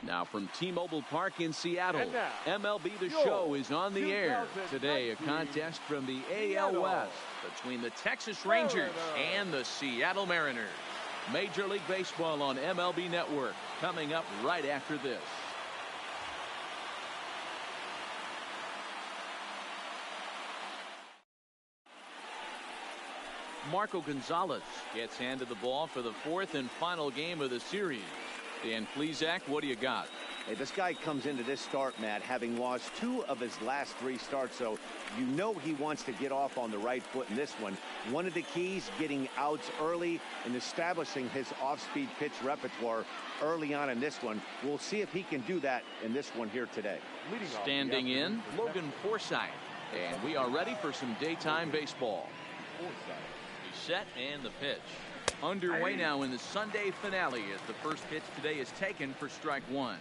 Now from T-Mobile Park in Seattle, MLB The Show is on the air. Today, a contest from the AL West between the Texas Rangers and the Seattle Mariners. Major League Baseball on MLB Network coming up right after this. Marco Gonzalez gets handed the ball for the fourth and final game of the series. Dan Plesac, what do you got? Hey, this guy comes into this start, Matt, having lost 2 of his last 3 starts, so you know he wants to get off on the right foot in this one. One of the keys, getting outs early and establishing his off-speed pitch repertoire early on in this one. We'll see if he can do that in this one here today. Standing in, Logan Forsythe, and we are ready for some daytime baseball. He's set and the pitch. Underway now in the Sunday finale as the first pitch today is taken for strike 1.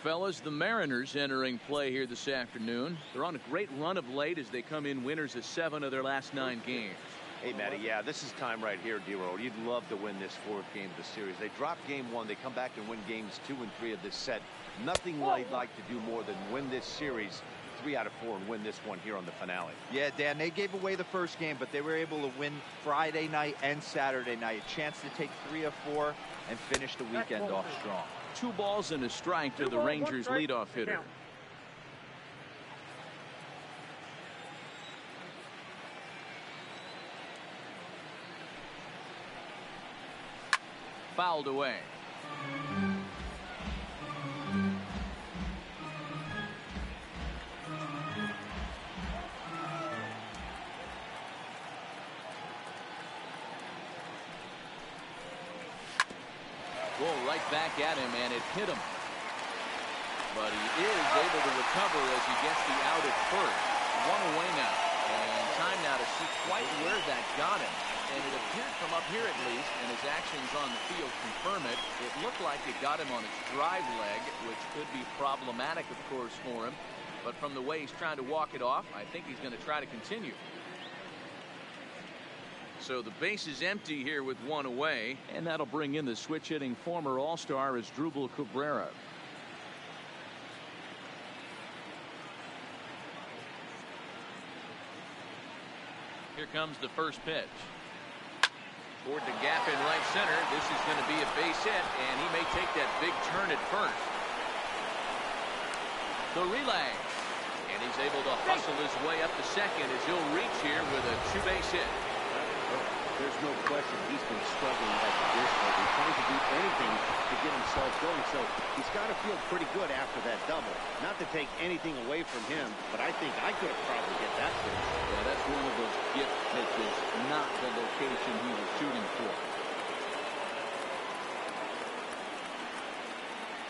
Fellas, the Mariners entering play here this afternoon. They're on a great run of late as they come in winners of 7 of their last 9 games. Hey, Matty, yeah, this is time right here, D-Roll. You'd love to win this 4th game of the series. They drop game 1. They come back and win games 2 and 3 of this set. Nothing they'd like to do more than win this series 3 out of 4 and win this one here on the finale. Yeah, Dan, they gave away the first game, but they were able to win Friday night and Saturday night. A chance to take 3 of 4 and finish the weekend off strong. 2 balls and a strike to the Rangers leadoff hitter. Fouled away. Roll right back at him, and it hit him. But he is able to recover as he gets the out at first. 1 away now. And time now to see quite where that got him. And it appeared from up here at least, and his actions on the field confirm it. It looked like it got him on his drive leg, which could be problematic, of course, for him. But from the way he's trying to walk it off, I think he's going to try to continue. So the base is empty here with 1 away, and that'll bring in the switch hitting former All-Star Asdrubal Cabrera. Here comes the first pitch. Toward the gap in right center. This is going to be a base hit, and he may take that big turn at first. The relay. And he's able to hustle his way up to second as he'll reach here with a 2-base hit. There's no question he's been struggling at the dish, but he's trying to do anything to get himself going. So he's got to feel pretty good after that double. Not to take anything away from him, but I think I could have probably get that pitch. Yeah, that's one of those gift pitches, not the location he was shooting for.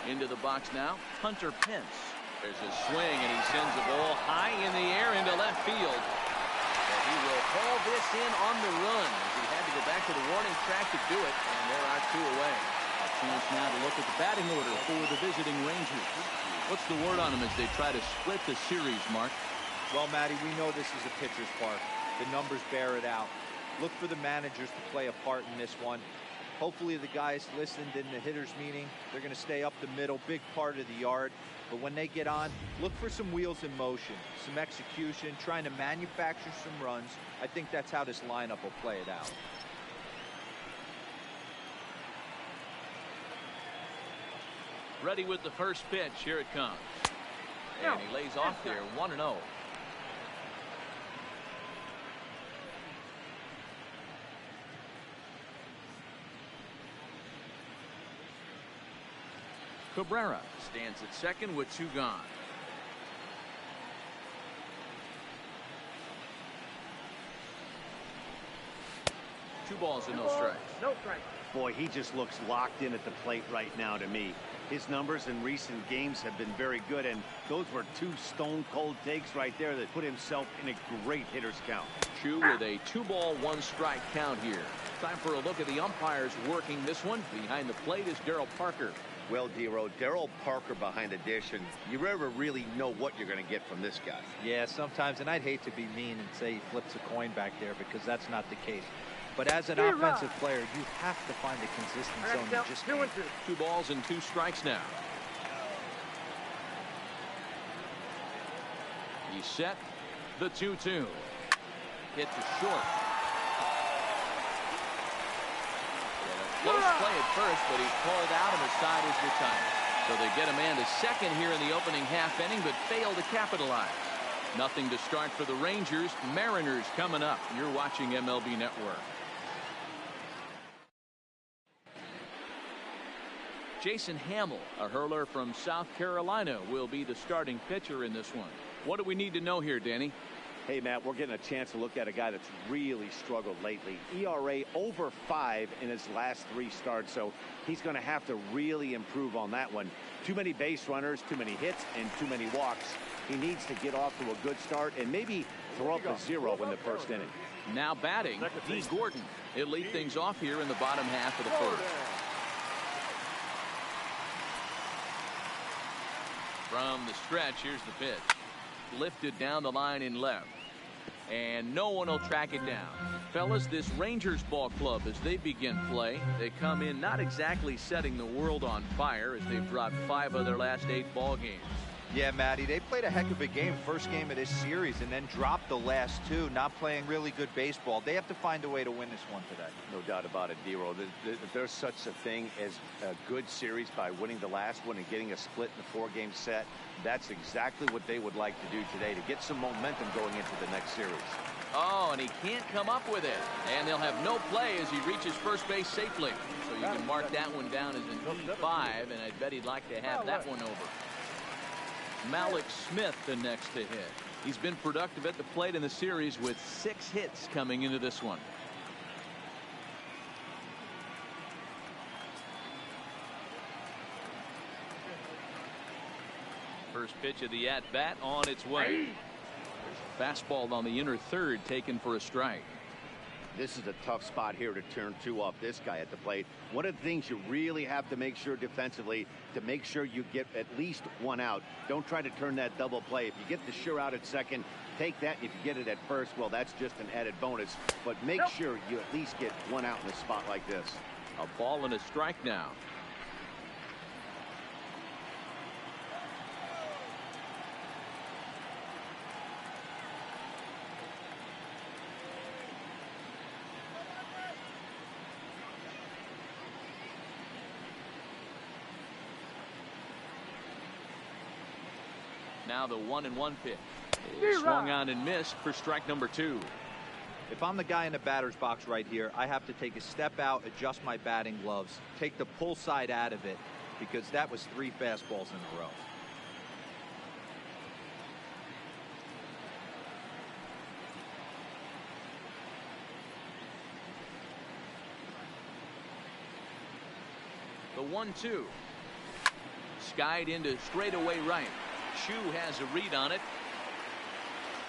Into the box now, Hunter Pence. There's a swing, and he sends the ball high in the air into left field. He will haul this in on the run as he had to go back to the warning track to do it, and there are 2 away. A chance now to look at the batting order for the visiting Rangers. What's the word on them as they try to split the series, Mark? Well, Matty, we know this is a pitcher's park. The numbers bear it out. Look for the managers to play a part in this one. Hopefully the guys listened in the hitters meeting. They're going to stay up the middle, big part of the yard. But when they get on, look for some wheels in motion, some execution, trying to manufacture some runs. I think that's how this lineup will play it out. Ready with the first pitch. Here it comes. And he lays off there, 1-0. Cabrera stands at second with 2 gone. Two balls and no strikes. No strikes. Boy, he just looks locked in at the plate right now to me. His numbers in recent games have been very good, and those were 2 stone-cold takes right there that put himself in a great hitter's count. Chu with a 2-ball, 1-strike count here. Time for a look at the umpires working this one. Behind the plate is Darryl Parker. Well, D-Row, Darryl Parker behind the dish, and you never really know what you're going to get from this guy. Yeah, sometimes, and I'd hate to be mean and say he flips a coin back there because that's not the case. But as an offensive player, you have to find a consistent zone. You just can't. 2 balls and 2 strikes now. He's set. The 2-2. Hit to short. Close play at first, but he's called out and the side is retired. So they get a man to second here in the opening half inning, but fail to capitalize. Nothing to start for the Rangers. Mariners coming up. You're watching MLB Network. Jason Hamill, a hurler from South Carolina, will be the starting pitcher in this one. What do we need to know here, Danny? Hey, Matt, we're getting a chance to look at a guy that's really struggled lately. ERA over 5 in his last 3 starts, so he's going to have to really improve on that one. Too many base runners, too many hits, and too many walks. He needs to get off to a good start and maybe throw up a 0 in the first inning. Now batting, D. Gordon. He'll lead things off here in the bottom half of the first. From the stretch, here's the pitch. Lifted down the line in left. And no one will track it down. Fellas, this Rangers ball club, as they begin play, they come in not exactly setting the world on fire as they've dropped 5 of their last 8 ball games. Yeah, Matty, they played a heck of a game, first game of this series, and then dropped the last 2, not playing really good baseball. They have to find a way to win this one today. No doubt about it, D-Roll. There's such a thing as a good series by winning the last one and getting a split in the 4-game set. That's exactly what they would like to do today to get some momentum going into the next series. Oh, and he can't come up with it. And they'll have no play as he reaches first base safely. So you can mark that one down as an E5, and I bet he'd like to have that one over. Malik Smith the next to hit. He's been productive at the plate in the series with 6 hits coming into this one. First pitch of the at-bat on its way. Fastball on the inner third taken for a strike. This is a tough spot here to turn 2 off this guy at the plate. One of the things you really have to make sure defensively to make sure you get at least 1 out. Don't try to turn that double play. If you get the sure out at second, take that. If you get it at first, well, that's just an added bonus. But make sure you at least get 1 out in a spot like this. A ball and a strike now. Now the 1-1 pitch. Swung on and missed for strike number 2. If I'm the guy in the batter's box right here, I have to take a step out, adjust my batting gloves, take the pull side out of it, because that was 3 fastballs in a row. The 1-2. Skied into straightaway right. Chu has a read on it.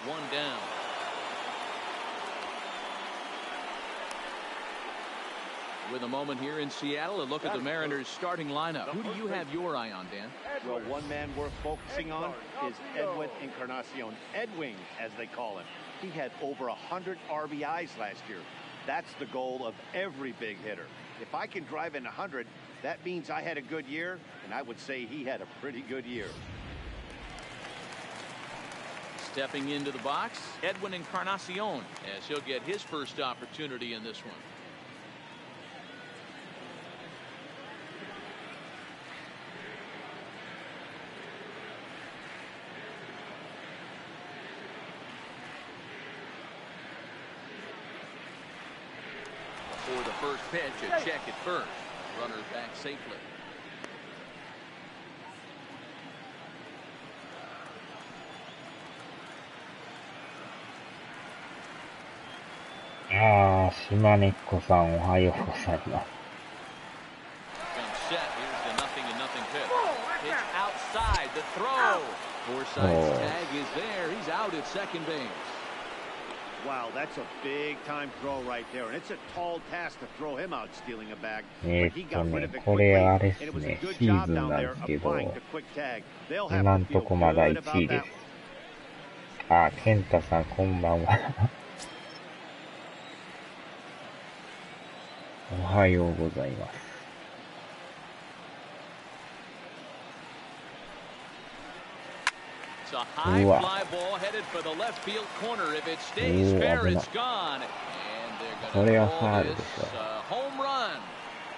1 down. With a moment here in Seattle, a look at the Mariners starting lineup. Who do you have your eye on, Dan? Well, one man worth focusing on is Edwin Encarnacion. Edwin, as they call him. He had over 100 RBIs last year. That's the goal of every big hitter. If I can drive in 100, that means I had a good year, and I would say he had a pretty good year. Stepping into the box, Edwin Encarnacion, as he'll get his first opportunity in this one. For the first pitch, a check at first. Runner back safely. Shima Neko san, ohayo gozaimasu. Set. Here's the 0-0 pitch. Pitch outside the throw. Forsythe's tag is there. He's out at second base. Wow, that's a big-time throw right there, and it's a tall task to throw him out stealing a bag. But he got rid of it quickly, and it was a good job down there applying the quick tag. They'll have to feel good about that. ケンタさんこんばんは。おはようございます。It's a high fly ball headed for the left field corner. If it stays fair, it's gone. And they're going to call this home run.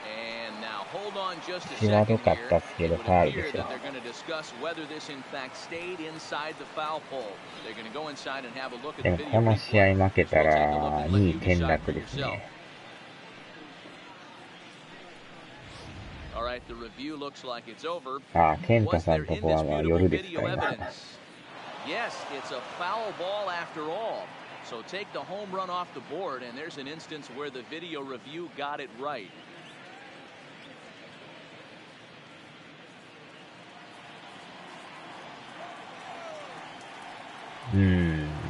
And now hold on just a second here. It would appear that they're going to discuss whether this in fact stayed inside the foul pole. They're going to go inside and have a look at the video. この試合負けたら2位転落ですね。All right, the review looks like it's over. 健太さんとこは夜ですか、今。Yes, it's a foul ball after all. So take the home run off the board, and there's an instance where the video review got it right.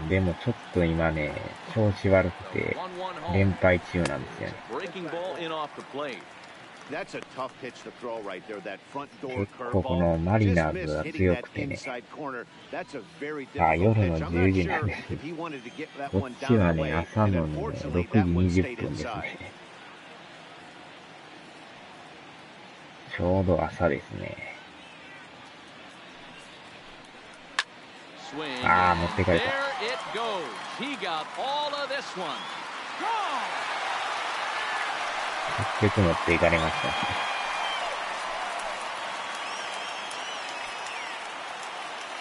でもちょっと今ね、調子悪くて連敗中なんですよね。結構このマリナーズが強くてね。夜の10時なんですけど、こっちはね、朝のね、6時20分ですね。ちょうど朝ですね。持ってかれた。結局持っていかれましたね。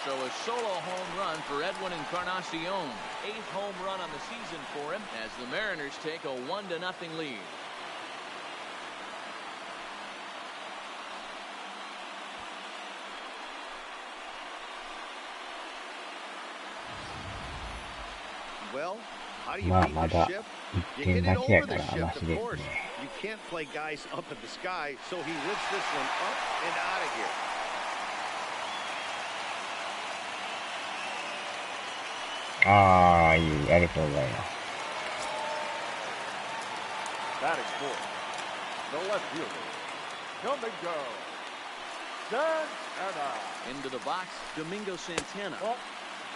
So a solo home run for Edwin Encarnacion. 8th home run on the season for him as the Mariners take a 1-0 lead. Well, how do you まあ beat ま the だ ship? 1 You 点 hit だ it けや over か the ら ship, マシ of です course. ね。 You can't play guys up at the sky, so he lifts this one up and out of here. いい、ありがとうございます。Batting fourth, the left fielder, Domingo Santana. Into the box, Domingo Santana.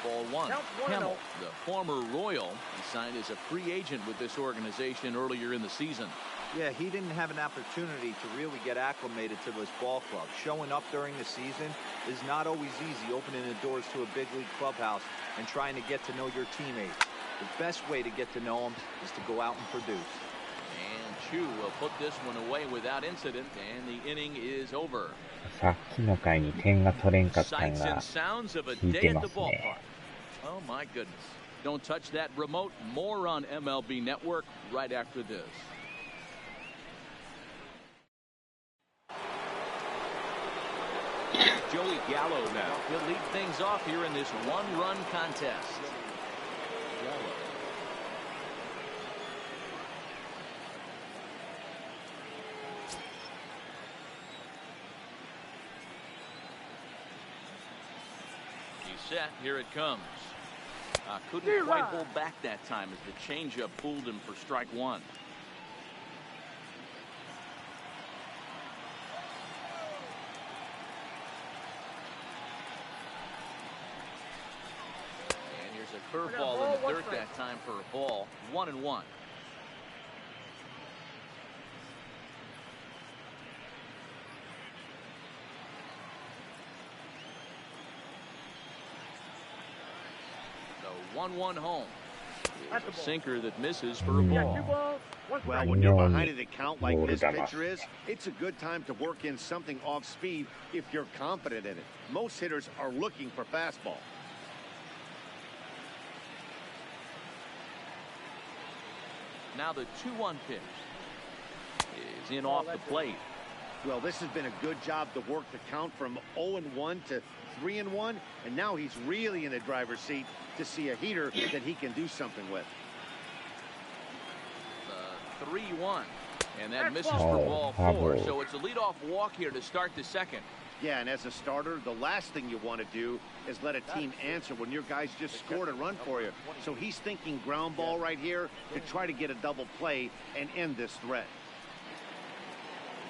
Ball one. Hamill, the former Royal, he signed as a free agent with this organization earlier in the season. Yeah, he didn't have an opportunity to really get acclimated to this ball club. Showing up during the season is not always easy, opening the doors to a big league clubhouse and trying to get to know your teammates. The best way to get to know them is to go out and produce. And Chu will put this one away without incident, and the inning is over. さっきの回に点が取れんかったの Sights が and sounds of a 効い day て at ま the すね。 ballpark. Oh my goodness. Don't touch that remote. More on MLB Network right after this. Joey Gallo now. He'll lead things off here in this one-run contest. Gallo. He's set. Here it comes. Couldn't quite hold back that time as the changeup fooled him for strike one. And here's a curveball in the dirt that time for a ball. 1-1. So 1-1 home. Here's a sinker that misses for a ball. Well, when you're behind an account like this pitcher is, it's a good time to work in something off speed if you're confident in it. Most hitters are looking for fastball. Now the 2-1 pitch is in off the plate. Well, this has been a good job to work the count from 0-1 to 3-1, and now he's really in the driver's seat to see a heater that he can do something with. 3-1, and that misses for ball 4. So it's a leadoff walk here to start the second. Yeah, and as a starter, the last thing you want to do is let a team answer when your guys just scored a run for you. So he's thinking ground ball right here to try to get a double play and end this threat.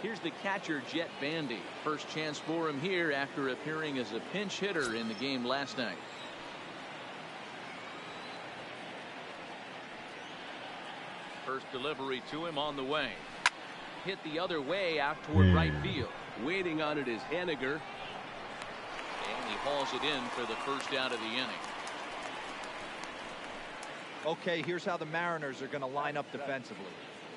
Here's the catcher, Jet Bandy. First chance for him here after appearing as a pinch hitter in the game last night. First delivery to him on the way. Hit the other way out toward right field. Waiting on it is Henniger. And he hauls it in for the first out of the inning. Okay, here's how the Mariners are going to line up defensively.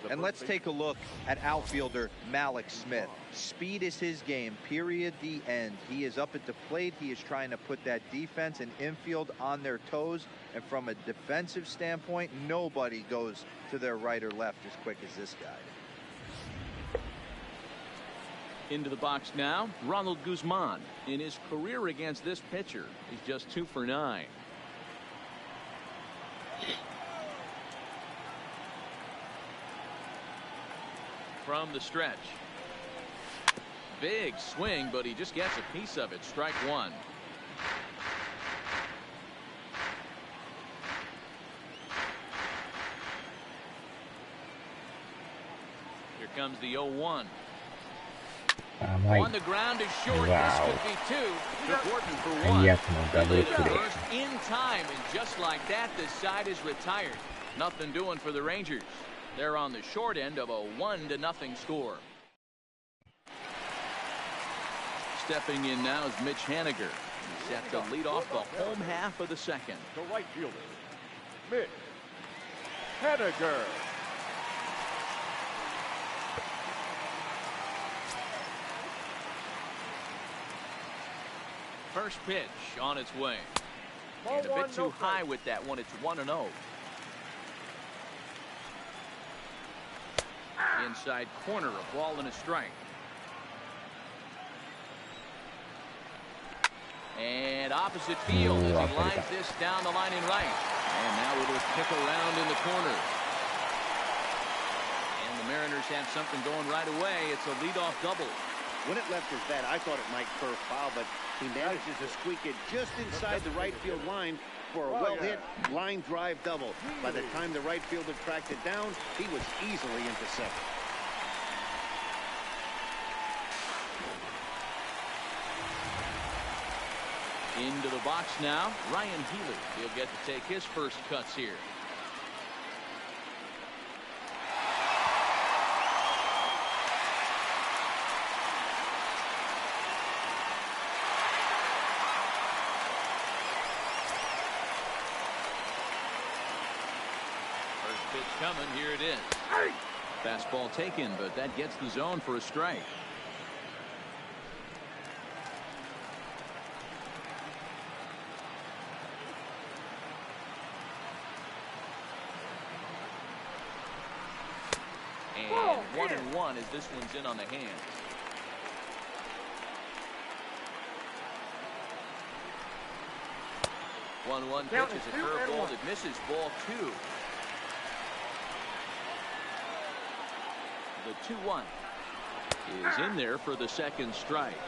And let's take a look at outfielder Malik Smith. Speed is his game, period, the end. He is up at the plate. He is trying to put that defense and infield on their toes. And from a defensive standpoint, nobody goes to their right or left as quick as this guy. Into the box now, Ronald Guzman. In his career against this pitcher, he's just 2 for 9. From the stretch. Big swing, but he just gets a piece of it. Strike 1. Here comes the 0-1. On the ground is short. This could be 2. Important for 1. They did first in time, and just like that, the side is retired. Nothing doing for the Rangers. They're on the short end of a 1-0 score. Stepping in now is Mitch Haniger. He's set to lead off the home half of the second. The right fielder, Mitch Haniger. First pitch on its way. And a bit too high with that one. It's 1-0. Inside corner, a ball and a strike. And opposite field as he lines this down the line in right. And now it'll kick around in the corner. And the Mariners have something going right away. It's a leadoff double. When it left his bat, I thought it might curve foul, but he manages to squeak it just inside the right field line for a well-hit line drive double. By the time the right fielder tracked it down, he was easily into second. Into the box now, Ryan Healy. He'll get to take his first cuts here. First pitch coming, here it is. Fastball taken, but that gets the zone for a strike. And 1-1 as this one's in on the hands. One pitch is a curveball that misses, ball 2. The 2-1 is in there for the second strike.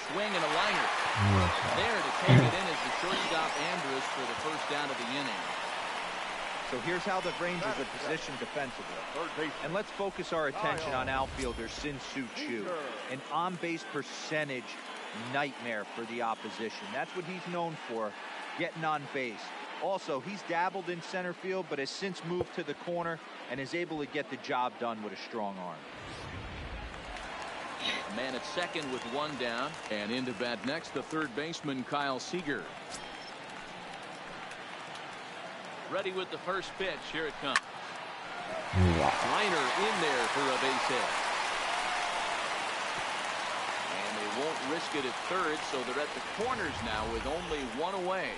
Swing and a liner. There to take it in is the shortstop Andrus for the first out of the inning. So here's how the Rangers are positioned defensively. And let's focus our attention on outfielder Sin-Soo Choo. An on-base percentage nightmare for the opposition. That's what he's known for, getting on base. Also, he's dabbled in center field, but has since moved to the corner and is able to get the job done with a strong arm. A man at second with 1 down, and into bat next, the third baseman Kyle Seager. Ready with the first pitch. Here it comes. Liner in there for a base hit. And they won't risk it at third, so they're at the corners now with only 1 away.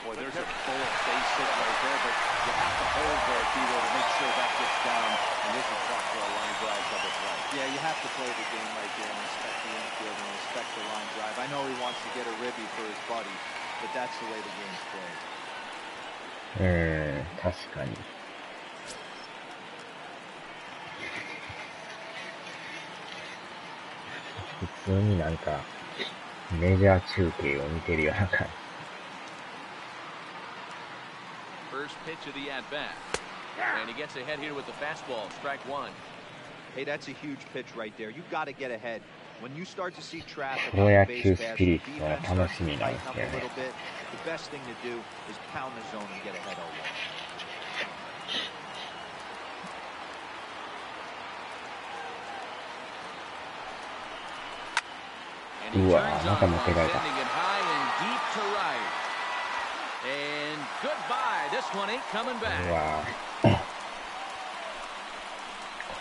Boy, there's a full base hit right there, but you have to hold there, Tito, to make sure that gets down. And this is clock for a line drive double play. Yeah, you have to play the game right there and respect the infield and respect the line drive. I know he wants to get a ribby for his buddy, but that's the way the game's played. 確かに。普通になんかメジャー中継を見てるような感じ。First pitch of the at-bat. And he gets ahead here with the fastball. Strike 1. Hey, that's a huge pitch right there. You've got to get ahead. When you start to see traffic プロ野球スピリッツは楽しみなんですけどね。 The best thing to do is pound the zone and get ahead over. うわ、また持ってかれた。 sending it high and deep to right. And goodbye. This one ain't coming う back. わ、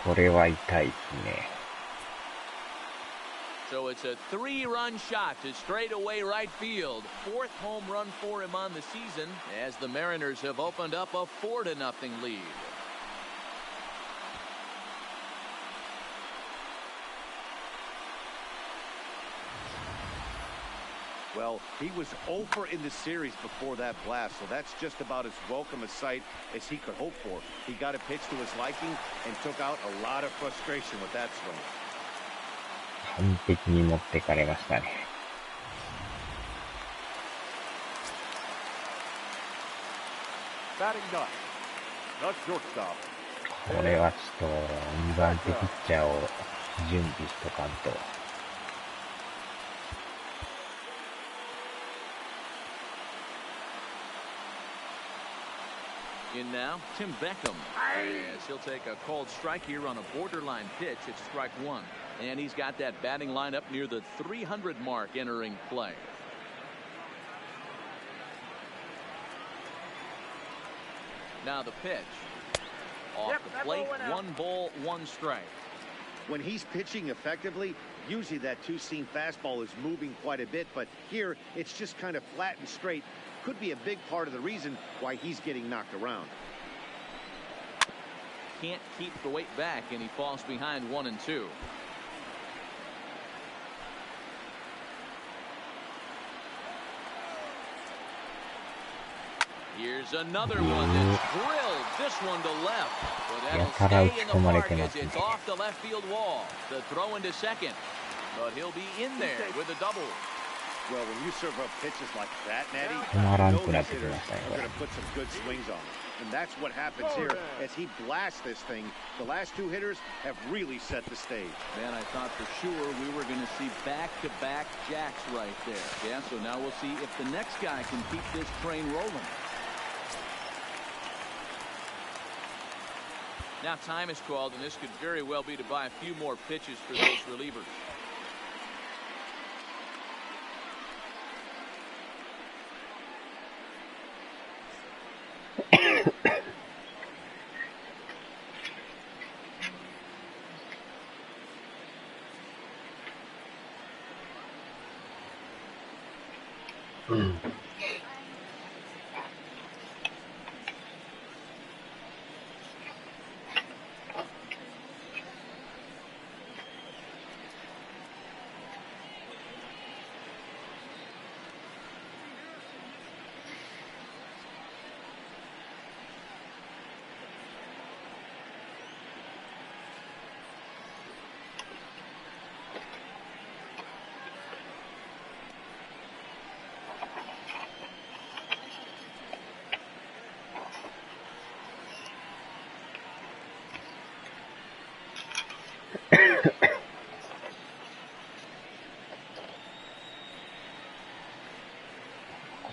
これは痛いですね。 So it's a 3-run shot to straightaway right field. 4th home run for him on the season as the Mariners have opened up a 4-0 lead. Well, he was over in the series before that blast, so that's just about as welcome a sight as he could hope for. He got a pitch to his liking and took out a lot of frustration with that swing. 完璧に持ってかれましたね。 Batting ninth, the shortstop. これはちょっと2番手ピッチャーを準備しとかんと。 In now, Tim Beckham. Yes, he'll take a called strike here on a borderline pitch. It's strike one. And he's got that batting lineup near the 300 mark entering play. Now the pitch. Off the plate, 1 ball, 1 strike. When he's pitching effectively, usually that two-seam fastball is moving quite a bit, but here it's just kind of flat and straight. Could be a big part of the reason why he's getting knocked around. Can't keep the weight back, and he falls behind 1 and 2. Here's another one that's drilled. This one to left. But that'll stay in the park as it's off the left field wall. The throw into second. But he'll be in there with a double. Well, when you serve up pitches like that, Natty, 止まらんyou く know なっ these てき hitters ましたね、こ are れ。 going to put some good swings on him. And that's what happens here as he blasts this thing. The last 2 hitters have really set the stage. Man, I thought for sure we were going to see back-to-back jacks right there. Yeah, so now we'll see if the next guy can keep this train rolling. Now time is called, and this could very well be to buy a few more pitches for those relievers.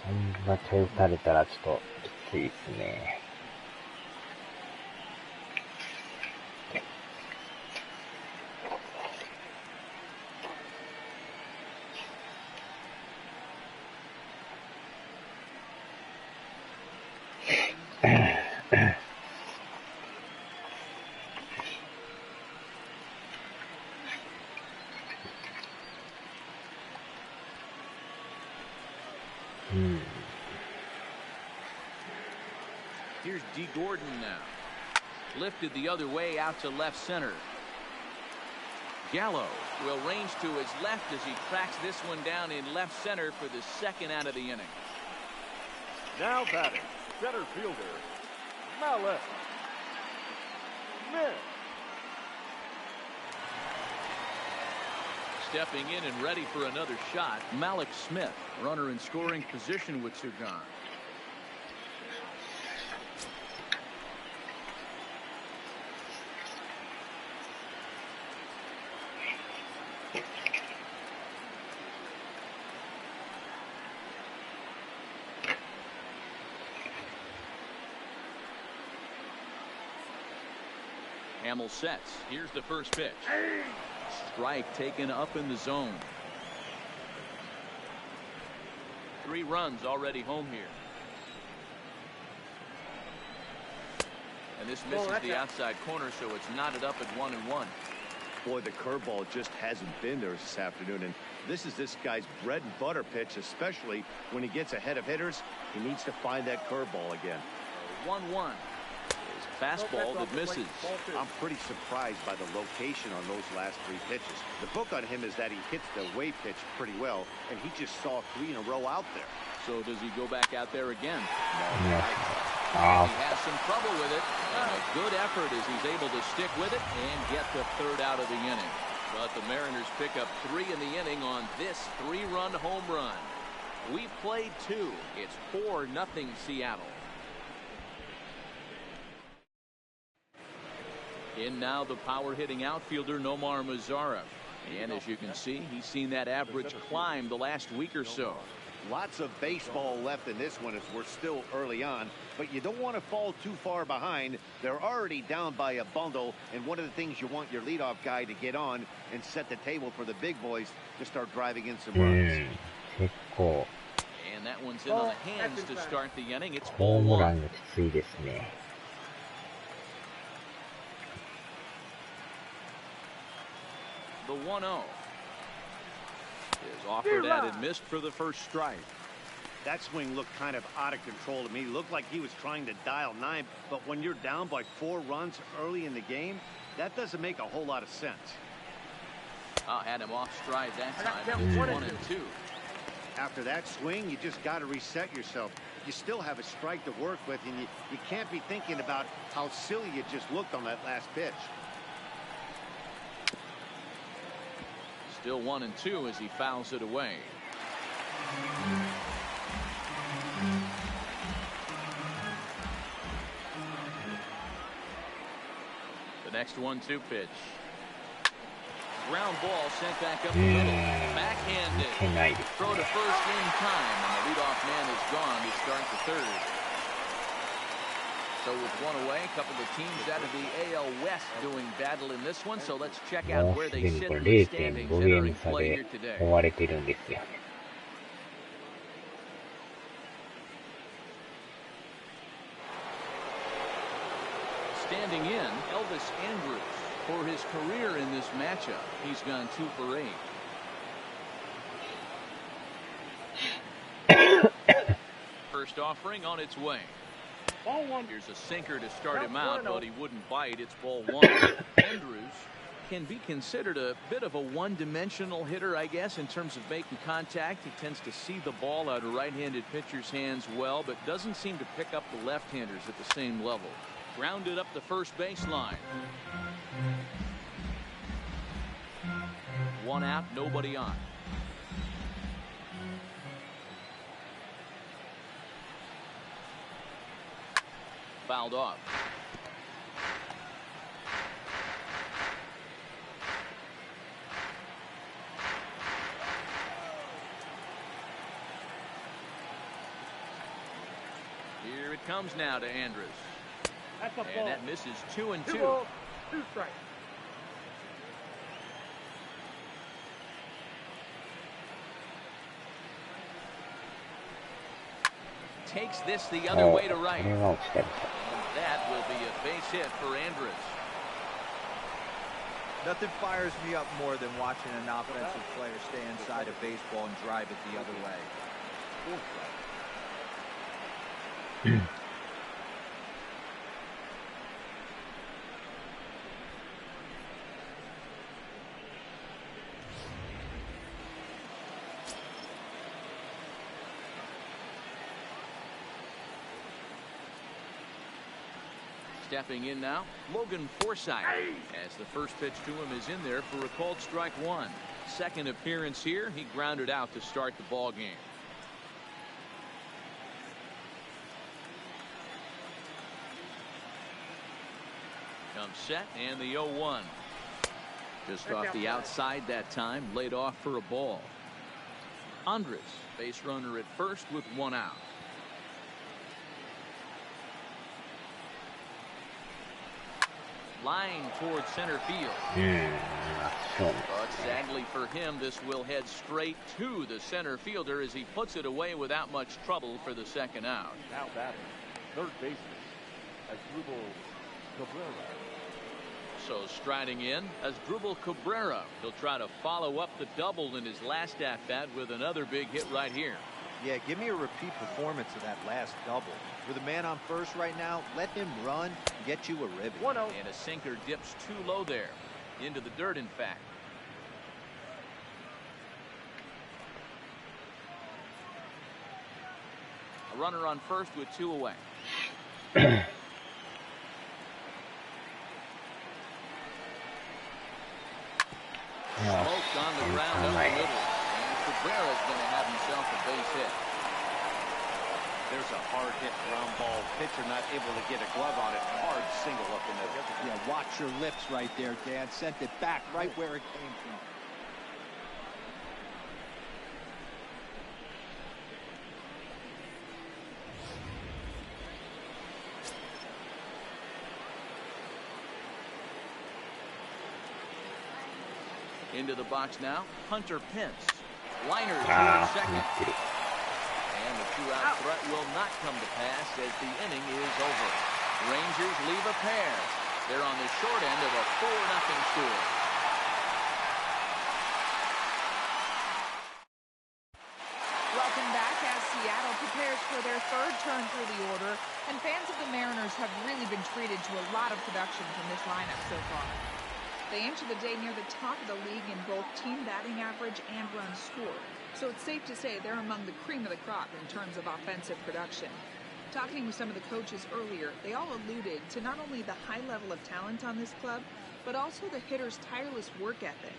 こんだけ打たれたらちょっときついですね。Here's D. Gordon now. Lifted the other way out to left center. Gallo will range to his left as he tracks this one down in left center for the second out of the inning. Now batting, center fielder, Malik Smith. Stepping in and ready for another shot, Malik Smith, runner in scoring position with 2 gone. Hamill sets. Here's the first pitch. Strike taken up in the zone. 3 runs already home here. And this misses the outside corner, so it's knotted up at 1-1. Boy, the curveball just hasn't been there this afternoon, and this is this guy's bread and butter pitch, especially when he gets ahead of hitters. He needs to find that curveball again. 1-1. Is a fastball that misses. I'm pretty surprised by the location on those last 3 pitches. The book on him is that he hits the away pitch pretty well, and he just saw 3 in a row out there. So does he go back out there again? No. He has some trouble with it. And a good effort as he's able to stick with it and get the 3rd out of the inning. But the Mariners pick up 3 in the inning on this 3-run home run. We played 2. It's 4-0 Seattle. In now the power-hitting outfielder Nomar Mazara. And as you can see, he's seen that average climb the last week or so. Lots of baseball left in this one as we're still early on, but you don't want to fall too far behind. They're already down by a bundle, and one of the things you want your leadoff guy to get on and set the table for the big boys to start driving in some runs. And that one's in on the hands to start the inning. It's ホームラ ball ン 1. がきついですね。The 1-0 is offered at and missed for the first strike. That swing looked kind of out of control to me. Looked like he was trying to dial 9, but when you're down by 4 runs early in the game, that doesn't make a whole lot of sense. Had him off stride that time. It's 1-2. After that swing, you just got to reset yourself. You still have a strike to work with, and you can't be thinking about how silly you just looked on that last pitch. Still 1-2 as he fouls it away. The next 1-2 pitch. Ground ball sent back up the middle. Backhanded. Throw to first in time, and the leadoff man is gone to start the 3rd. So with 1 away, a couple of teams out of the AL West doing battle in this one. So let's check out もう where す they でに sit こ in れ the standings 0.5 ゲー entering ム差 play で here today. 追われてるんですよ。Standing in, Elvis Andrews. For his career in this matchup, he's gone 2 for 8. First offering on its way. Ball 1. Here's a sinker to start him out, but he wouldn't bite. It's ball 1. Andrews can be considered a bit of a one-dimensional hitter, I guess, in terms of making contact. He tends to see the ball out of right-handed pitchers' hands well, but doesn't seem to pick up the left-handers at the same level. Grounded up the first baseline. 1 out, nobody on. Fouled off. Here it comes now to Andrews. And that misses 2-2. 2 strikes. Takes this the other way to right. これは落ちたり That will be a base hit for Andrews. Nothing fires me up more than watching an offensive player stay inside a baseball and drive it the other way. Stepping in now, Logan Forsythe, as the first pitch to him is in there for a called strike 1. Second appearance here, he grounded out to start the ball game. Comes set and the 0-1. Just off the outside that time, laid off for a ball. Andres, base runner at first with 1 out. Line towards center field. But sadly for him, this will head straight to the center fielder as he puts it away without much trouble for the second out. Now batting, third baseman, Asdrubal Cabrera. So striding in, Asdrubal Cabrera. He'll try to follow up the double in his last at-bat with another big hit right here. Yeah, give me a repeat performance of that last double. With a man on first right now, let him run and get you a ribbon. 1-0. And a sinker dips too low there. Into the dirt, in fact. A runner on first with 2 away. Smoked on the ground up the middle. And Cabrera's going to have himself a base hit. There's a hard hit ground ball. Pitcher not able to get a glove on it. Hard single up in there. Yeah, watch your lips right there, Dan. Sent it back right where it came from. Into the box now, Hunter Pence. Liner towards second. And the 2-out threat will not come to pass as the inning is over. Rangers leave a pair. They're on the short end of a 4-0 score. Welcome back as Seattle prepares for their third turn through the order, and fans of the Mariners have really been treated to a lot of production from this lineup so far. They enter the day near the top of the league in both team batting average and runs scored, so it's safe to say they're among the cream of the crop in terms of offensive production. Talking with some of the coaches earlier, they all alluded to not only the high level of talent on this club, but also the hitters' tireless work ethic.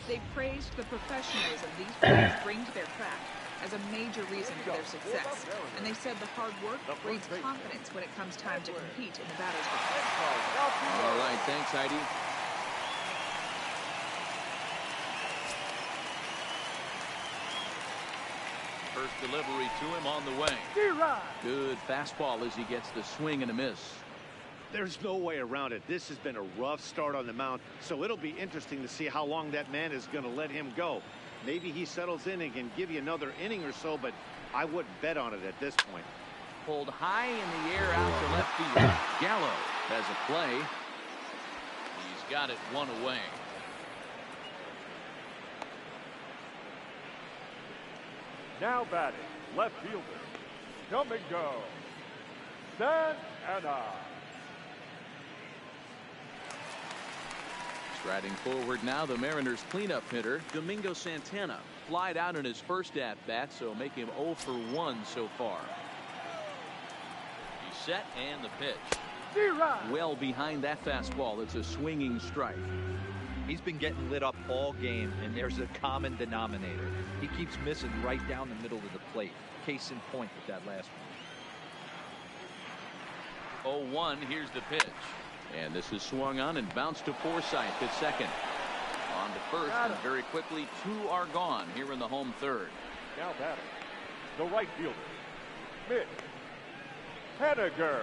They praised the professionalism these players bring to their craft as a major reason for their success, and they said the hard work breeds confidence when it comes time to compete in the batter's box. All right, thanks, Heidi. First delivery to him on the way. Good fastball as he gets the swing and a miss. There's no way around it. This has been a rough start on the mound, so it'll be interesting to see how long that man is going to let him go. Maybe he settles in and can give you another inning or so, but I wouldn't bet on it at this point. Pulled high in the air out to left field. Gallo has a play. He's got it 1 away. Now batting, left fielder, come and go, Santana. Striding forward now, the Mariners cleanup hitter, Domingo Santana. Flied out in his first at-bat, so make him 0 for 1 so far. He's set, and the pitch. Well behind that fastball. It's a swinging strike. He's been getting lit up all game, and there's a common denominator. He keeps missing right down the middle of the plate. Case in point with that last one. 0-1, here's the pitch. And this is swung on and bounced to Forsythe at second. On to first, and very quickly 2 are gone here in the home third. Now batting, the right fielder, Mitch Haniger.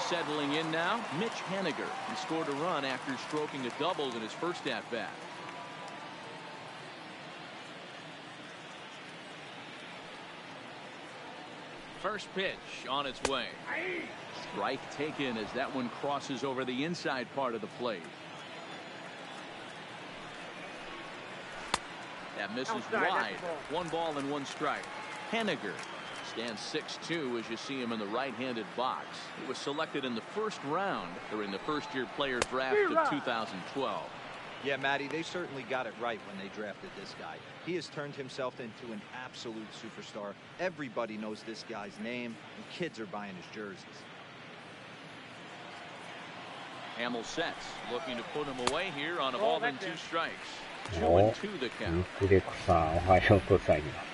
Settling in now, Mitch Haniger. He scored a run after stroking a double in his first at-bat. First pitch on its way. Strike taken as that one crosses over the inside part of the plate. That misses wide. 1 ball and 1 strike. Haniger stands 6'2" as you see him in the right-handed box. He was selected in the first round during the first-year player draft of 2012. Yeah, Matty, they certainly got it right when they drafted this guy. He has turned himself into an absolute superstar. Everybody knows this guy's name, and kids are buying his jerseys. Hamill sets, looking to put him away here on a ball and 2 strikes. 2-2 the count. ミクレコさん、おはようございます。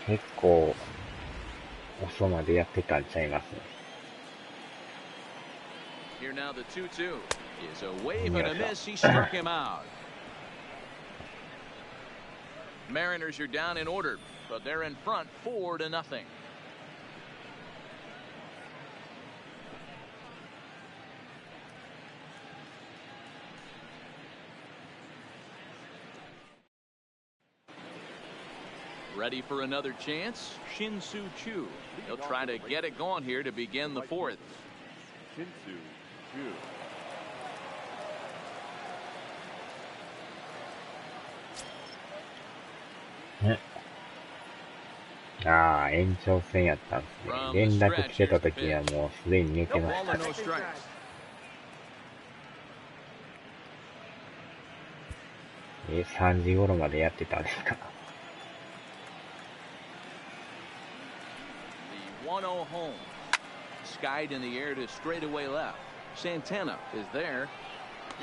結構、遅までやってたんちゃいますね。Here now the 2-2 is a wave and a miss. He struck him out. Mariners are down in order, but they're in front 4-0. Ready for another chance? Shin-Soo Choo. He'll try to get it going here to begin the fourth. Shin-Soo Choo. Hmm. ああ、延長戦やったんですね。連絡来てた時はもうすでに寝てましたね。3時頃までやってたんですか。The 1-0 home. Skied in the air to straightaway left. Santana is there.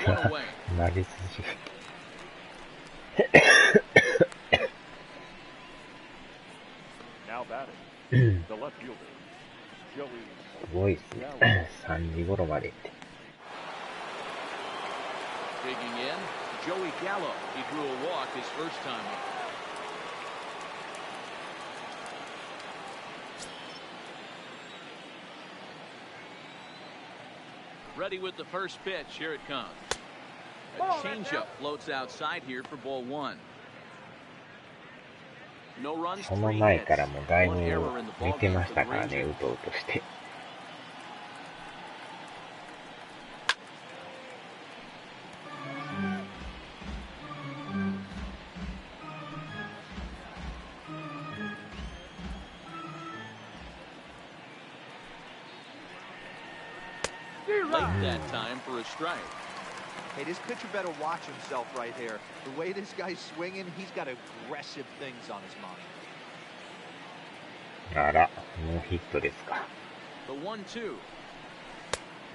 One away. 投げ筋。Now batting. The left fielder. Joey. すごいっすね。3時頃までって。Digging in, Joey Gallo. He drew a walk his first time up. Ready with the first pitch. Here it comes. A changeup floats outside here for ball one. No runs, その前からもだいぶ寝てましたからね、うとうとして。Late that time for a strike. Hey, this pitcher better watch himself right here. The way this guy's swinging, he's got aggressive things on his mind. あら、ノーヒットですか。The 1-2.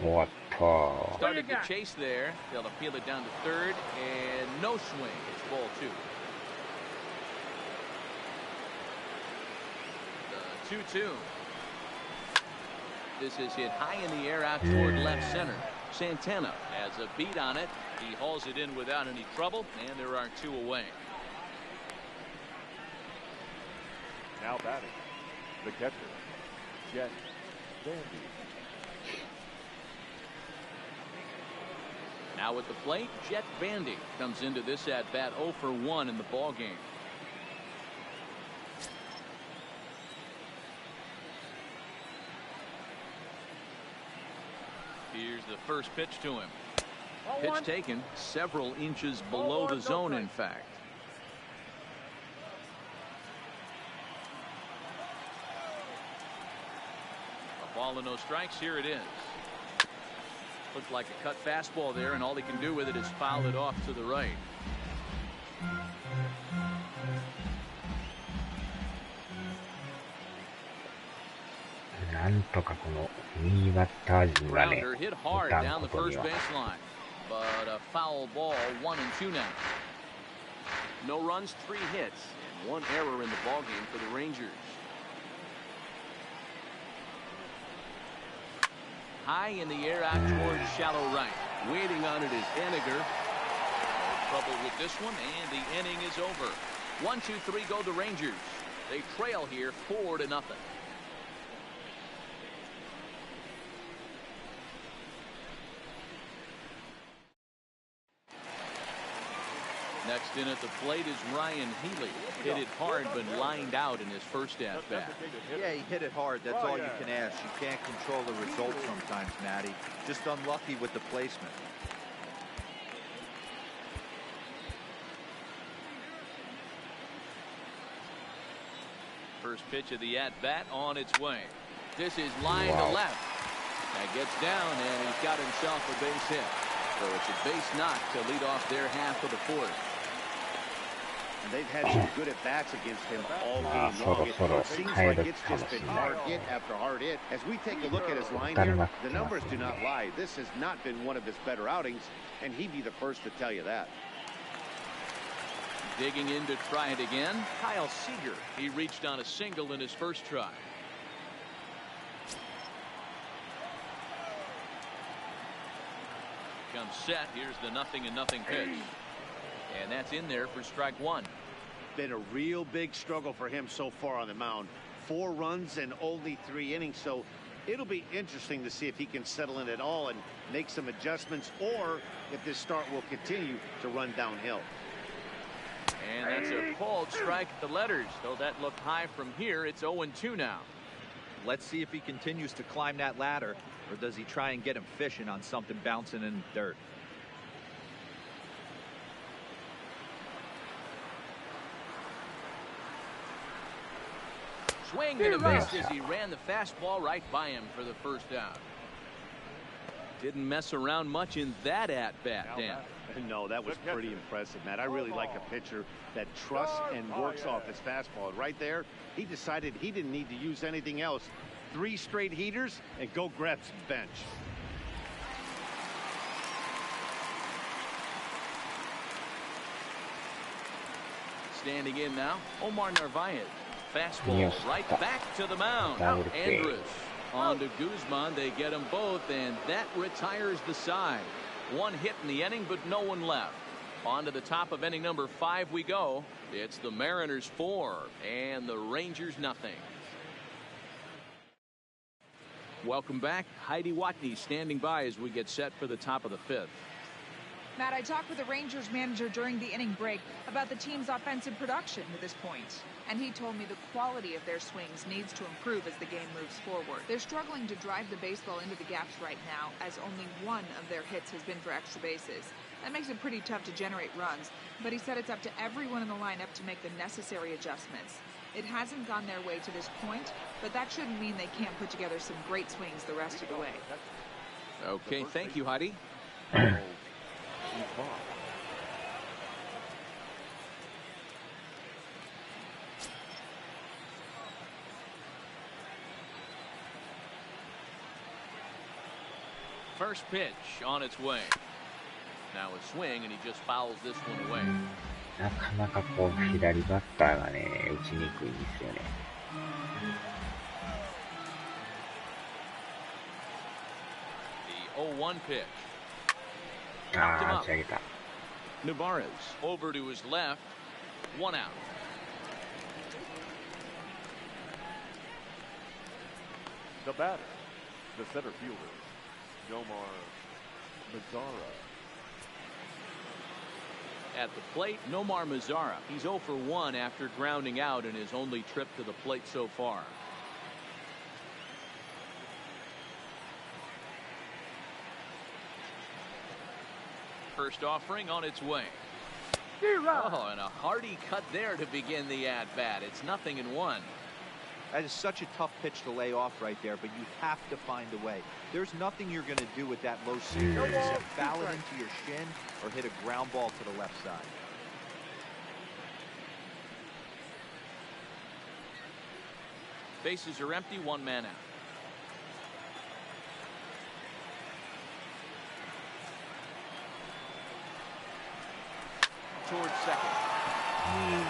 おっと。Started the chase there. They'll appeal it down to third, and no swing. It's ball two. The 2-2. This is hit high in the air out toward left center. Santana has a beat on it. He hauls it in without any trouble, and there are two away. Now batting. The catcher. Jet Bandy. Now at the plate, Jet Bandy comes into this at bat 0 for 1 in the ball game. Here's the first pitch to him. Pitch taken several inches below the zone, in fact. A ball and no strikes. Here it is. Looked like a cut fastball there, and all he can do with it is foul it off to the right. なんとかこの右バッター陣がね、 Grounder hit 打 hard たん down こ the とに first は。 baseline, but a foul ball, 1-2 now. No runs, 3 hits, and 1 error in the ball game for the Rangers. High in the air out towards shallow right. Waiting on it is Eniger. No trouble with this one, and the inning is over. 1-2-3 go the Rangers. They trail here 4-0. Next in at the plate is Ryan Healy. Hit it hard but lined out in his first at bat. Yeah, he hit it hard. That's all you can ask. You can't control the result sometimes, Matty. Just unlucky with the placement. First pitch of the at-bat on its way. This is line to left. That gets down, and he's got himself a base hit. So it's a base knock to lead off their half of the fourth. And they've had some good at-bats against him all game long. It seems like it's just been hard hit after hard hit. As we take a look at his line here, the numbers do not lie. This has not been one of his better outings, and he'd be the first to tell you that. Digging in to try it again, Kyle Seager. He reached on a single in his first try. Comes set. Here's the 0-0 pitch. And that's in there for strike one. Been a real big struggle for him so far on the mound. 4 runs and only 3 innings, so it'll be interesting to see if he can settle in at all and make some adjustments, or if this start will continue to run downhill. And that's a called strike at the letters. Though that looked high from here, it's 0-2 now. Let's see if he continues to climb that ladder, or does he try and get him fishing on something bouncing in the dirt. Swing and a miss as he ran the fastball right by him for the first out. Didn't mess around much in that at-bat, Dan. No, that was pretty impressive, Matt. I really like a pitcher that trusts and works off his fastball. Right there, he decided he didn't need to use anything else. 3 straight heaters and go grab some bench. Standing in now, Omar Narvaez. Fastball right back to the mound. Andrus on to Guzman. They get them both, and that retires the side. 1 hit in the inning, but no one left. On to the top of inning number 5 we go. It's the Mariners 4 and the Rangers nothing. Welcome back. Heidi Watney standing by as we get set for the top of the 5th. Matt, I talked with the Rangers manager during the inning break about the team's offensive production to this point. And he told me the quality of their swings needs to improve as the game moves forward. They're struggling to drive the baseball into the gaps right now, as only 1 of their hits has been for extra bases. That makes it pretty tough to generate runs, but he said it's up to everyone in the lineup to make the necessary adjustments. It hasn't gone their way to this point, but that shouldn't mean they can't put together some great swings the rest of the way. Okay, thank you, Heidi. First pitch on its way. Now a swing, and he just fouls this one away. なかなかこう左バッターがね、打ちにくいんですよね。The 0-1 pitch. ああ、打ち上げた。Narvaez over to his left. 1 out. The batter, the center fielder, Nomar Mazara. At the plate, Nomar Mazara. He's 0 for 1 after grounding out in his only trip to the plate so far. First offering on its way. Oh, and a hearty cut there to begin the at-bat. It's 0-1. That is such a tough pitch to lay off right there, but you have to find a way. There's nothing you're going to do with that low sinker except foul it into your shin or hit a ground ball to the left side. Bases are empty, 1 man out. Towards second. And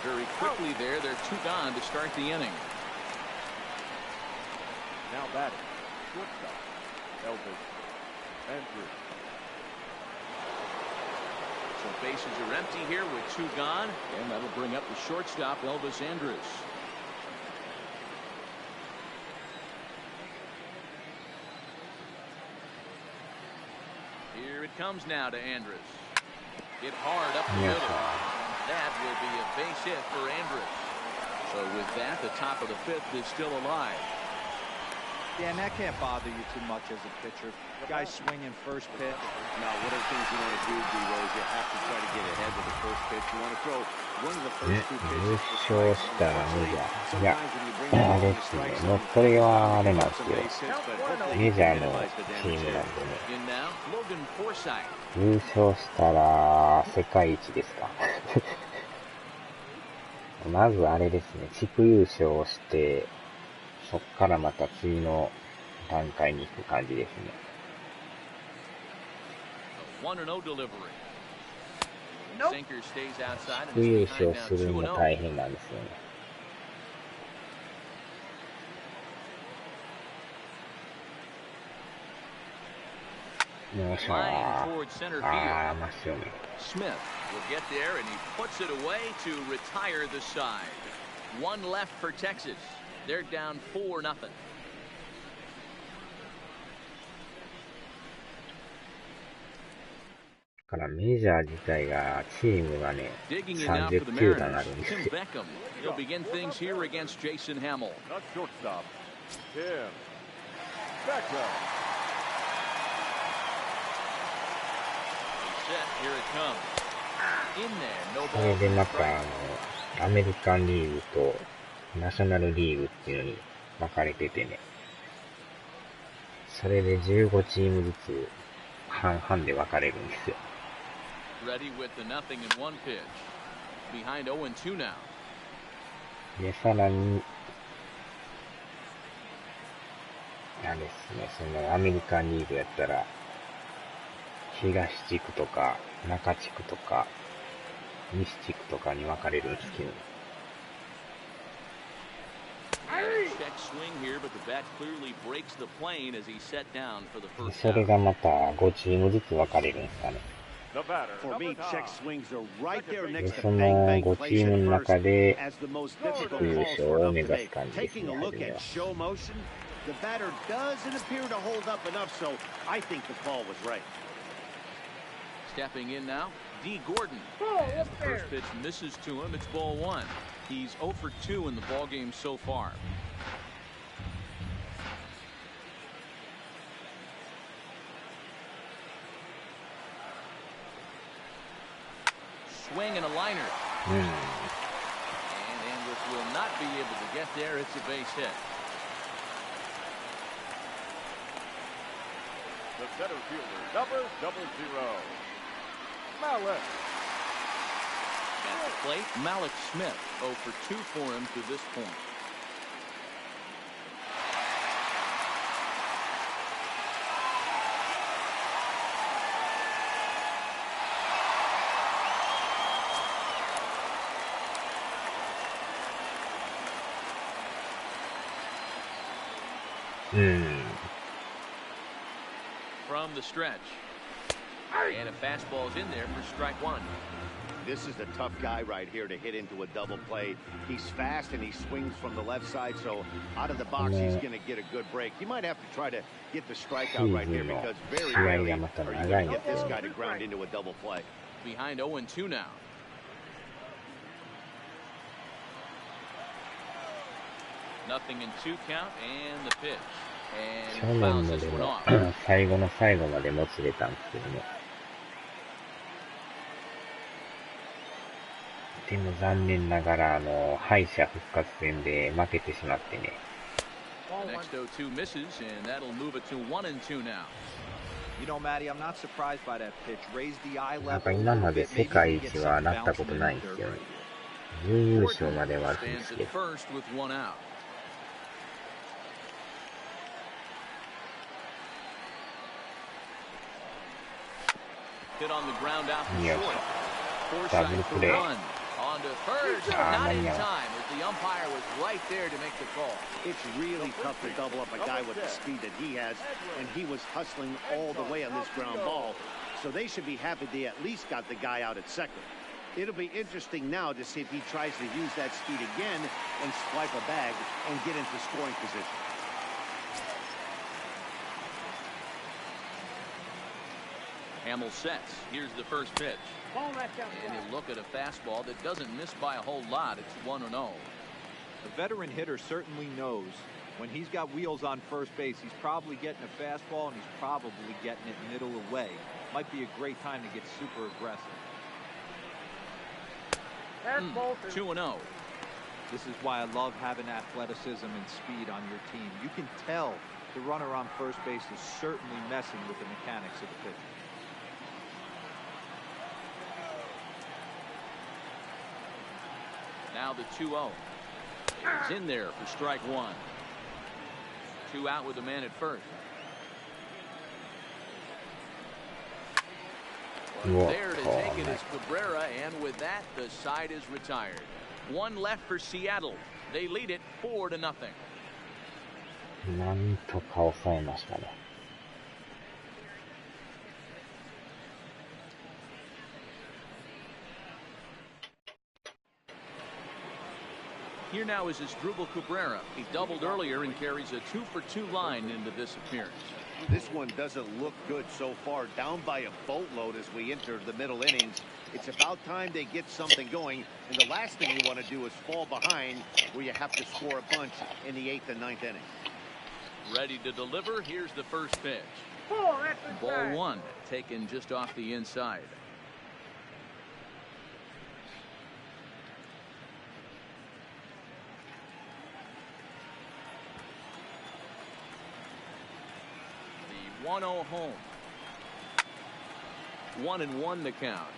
very quickly there, they're 2 gone to start the inning. Now batting, shortstop, Elvis Andrews. So bases are empty here with 2 gone, and that'll bring up the shortstop, Elvis Andrus. Here it comes now to Andrus. Hit hard up the middle. And that will be a base hit for Andrus. So with that, the top of the 5th is still alive. Yeah, and that can't bother you too much as a pitcher. Guys swinging first pitch. Now, what are things you want to do, D-Rose? You have to try to get ahead with the first pitch. You want to throw one of the first 2 pitches. 優勝したらメジャー。いや、あれですね。もうこれはあれなんですよ。メジャーのチームなんでね。優勝したら世界一ですか。まずあれですね。地区優勝をして、そっからまた次の段階に行く感じですね。地区優勝するのも大変なんですよね。よっしゃー。あー、真正面。Smith will get there, and he puts it away to retire the side. 1 left for Texas. They're down 4-0. からメジャー自体がチームがね、30球団あるんですよ。He'll begin things here against Jason Hamill. Not shortstop. Tim Beckham. Set. Here it comes. In there. No それ ball. でまたアメリカンリーグとナショナルリーグっていうのに分かれててね。それで15チームずつ半々で分かれるんですよ。Ready with the nothing in one pitch. Behind 0-2 now. で、さらに、なんですね、そのアメリカンリーグやったら、東地区とか、中地区とか、西地区とかに分かれるんですけど、それがまた5チームずつ分かれるんですかね。で、その5チームの中で地区優勝を目指す感じですね、初めは。The batter doesn't appear to hold up enough, so I think the call was right. Stepping in now, D. Gordon. And the first pitch misses to him. It's ball one. He's 0 for 2 in the ball game so far. Swing and a liner. And Andrus will not be able to get there. It's a base hit. The center fielder, number 00, Malik. At the plate, Malik Smith, 0 for 2 for him to this point. From the stretch. And a fastball's in there for strike one. This is a tough guy right here to hit into a double play. He's fast and he swings from the left side, so out of the box he's going to get a good break. You might have to try to get the strikeout right here because very rarely are you going to get this guy to ground into a double play. Behind 0-2 now. Nothing in 2 count and the pitch. 去年のでも最後の最後までもつれたんですけどね。でも残念ながら敗者復活戦で負けてしまってね。Next 0-2 misses and that'll move it to 1-2 now. You know, Matty, I'm not surprised by that pitch. Raise the eye level. なんか今まで世界一はなったことないんですよね。準優勝まではあるんですけど。Hit on the ground out for よいし short. ょ。ダブルプレー。On to third, not in time as the umpire was right there to make the call. It's really tough to double up a guy with the speed that he has, and he was hustling all the way on this ground ball. So they should be happy they at least got the guy out at second. It'll be interesting now to see if he tries to use that speed again and swipe a bag and get into scoring position. Hamill sets. Here's the first pitch. And you look at a fastball that doesn't miss by a whole lot. It's 1-0. The veteran hitter certainly knows when he's got wheels on first base, he's probably getting a fastball and he's probably getting it middle away. Might be a great time to get super aggressive. 2-0. This is why I love having athleticism and speed on your team. You can tell the runner on first base is certainly messing with the mechanics of the pitch. Now the 2-0. He's in there for strike one. 2 out with the man at first. Well, there to take it is Cabrera, and with that, the side is retired. 1 left for Seattle. They lead it 4-0. なんとか抑えましたね。Here now is Asdrubal Cabrera. He doubled earlier and carries a 2-for-2 line into this appearance. This one doesn't look good so far, down by a boatload as we enter the middle innings. It's about time they get something going, and the last thing you want to do is fall behind where you have to score a bunch in the 8th and 9th inning. Ready to deliver. Here's the first pitch. Ball one, taken just off the inside. The 1-0 home. 1-1 the count.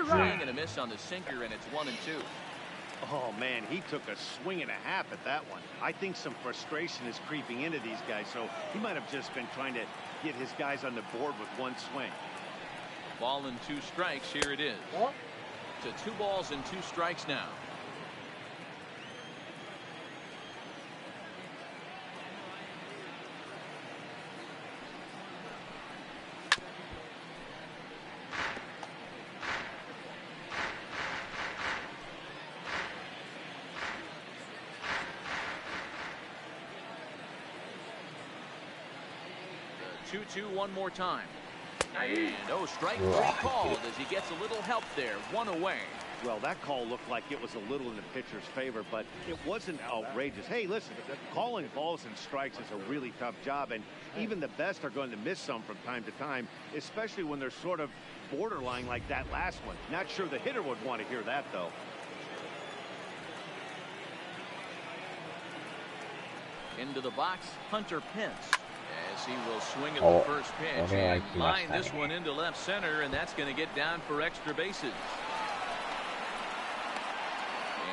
Swing and a miss on the sinker, and it's 1-2. Oh, man, he took a swing and a half at that one. I think some frustration is creeping into these guys, so he might have just been trying to get his guys on the board with one swing. Ball and 2 strikes. Here it is. To 2 balls and 2 strikes now. The 2-2 one more time. And strike 3 called as he gets a little help there. 1 away. Well, that call looked like it was a little in the pitcher's favor, but it wasn't outrageous. Hey, listen, calling balls and strikes is a really tough job, and even the best are going to miss some from time to time, especially when they're sort of borderline like that last one. Not sure the hitter would want to hear that, though. Into the box, Hunter Pence. As he will swing at the first pitch and line this one into left center, and that's going to get down for extra bases.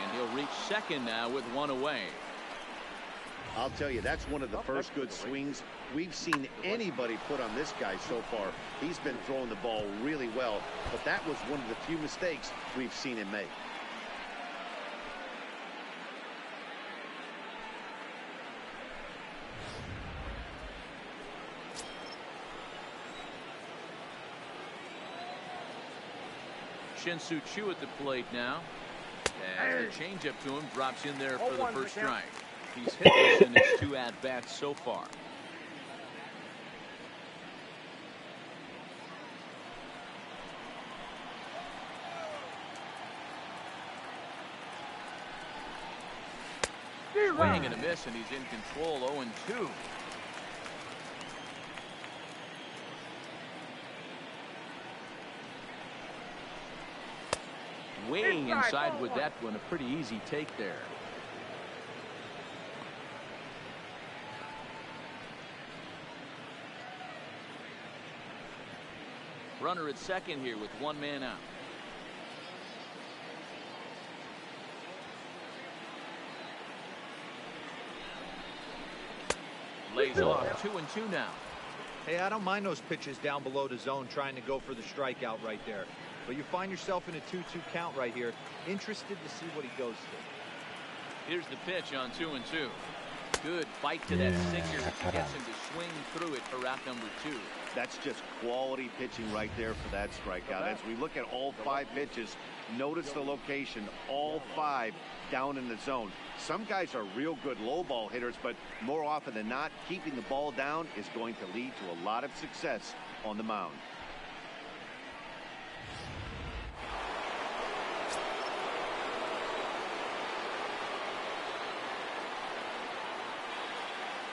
And he'll reach second now with 1 away. I'll tell you, that's one of the first good swings we've seen anybody put on this guy so far. He's been throwing the ball really well, but that was one of the few mistakes we've seen him make. Shin-Soo Choo at the plate now. As the changeup to him drops in there for the first strike. He's hit this in his 2 at-bats so far. Swing and a miss, and he's in control. 0-2. Weighing inside with that one, a pretty easy take there. Runner at second here with 1 man out. Lays off 2-2 now. Hey, I don't mind those pitches down below the zone trying to go for the strikeout right there. But you find yourself in a 2-2 count right here. Interested to see what he goes to. Here's the pitch on 2-2. Good bite to that sinker. Gets him to swing through it for out number 2. That's just quality pitching right there for that strikeout. As we look at all 5 pitches, notice the location. All 5 down in the zone. Some guys are real good low ball hitters, but more often than not, keeping the ball down is going to lead to a lot of success on the mound.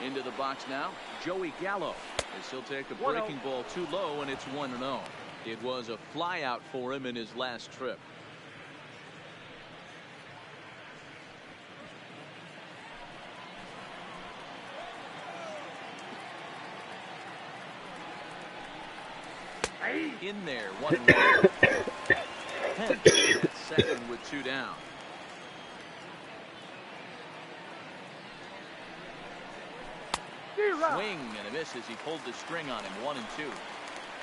Into the box now, Joey Gallo, as he'll take a breaking ball too low, and it's 1-0. It was a fly out for him in his last trip. In there, 1-1. Pence at second with 2 down. Swing and a miss as he pulled the string on him. 1-2.